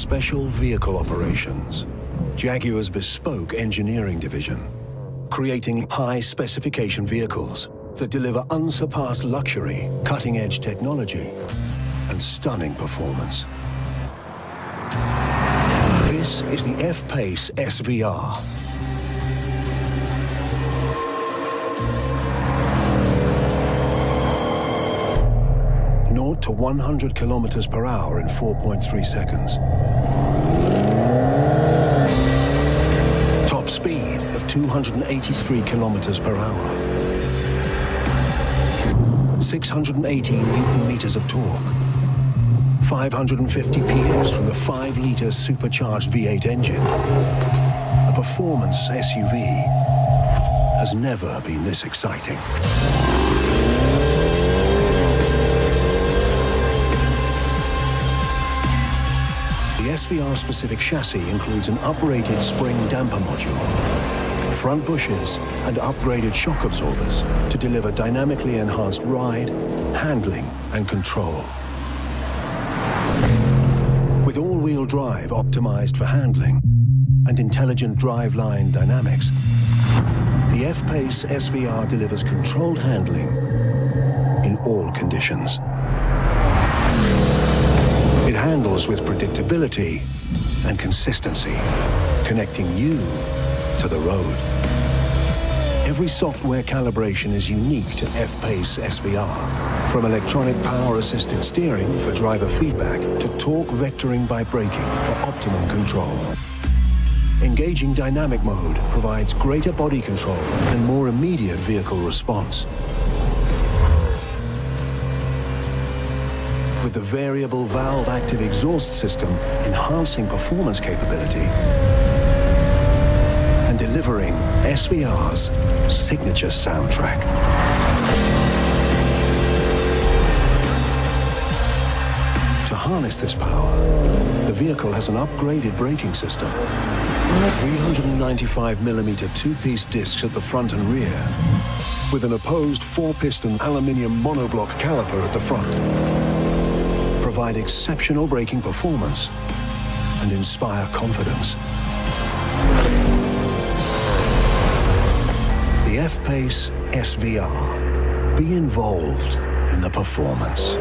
Special Vehicle Operations, Jaguar's bespoke engineering division, creating high-specification vehicles that deliver unsurpassed luxury, cutting-edge technology, and stunning performance. This is the F-Pace SVR. To 100 kilometers per hour in 4.3 seconds. Top speed of 283 kilometers per hour. 680 Newton meters of torque. 550 PS from the 5-liter supercharged V8 engine. A performance SUV has never been this exciting. The SVR-specific chassis includes an uprated spring damper module, front bushes, and upgraded shock absorbers to deliver dynamically enhanced ride, handling, and control. With all-wheel drive optimized for handling and intelligent driveline dynamics, the F-Pace SVR delivers controlled handling in all conditions. It handles with predictability and consistency, connecting you to the road. Every software calibration is unique to F-Pace SVR, from electronic power-assisted steering for driver feedback to torque vectoring by braking for optimum control. Engaging dynamic mode provides greater body control and more immediate vehicle response. With the variable valve-active exhaust system enhancing performance capability and delivering SVR's signature soundtrack. To harness this power, the vehicle has an upgraded braking system. 395mm two-piece discs at the front and rear, with an opposed 4-piston aluminium monoblock caliper at the front. Provide exceptional braking performance and inspire confidence. The F-Pace SVR. Be involved in the performance.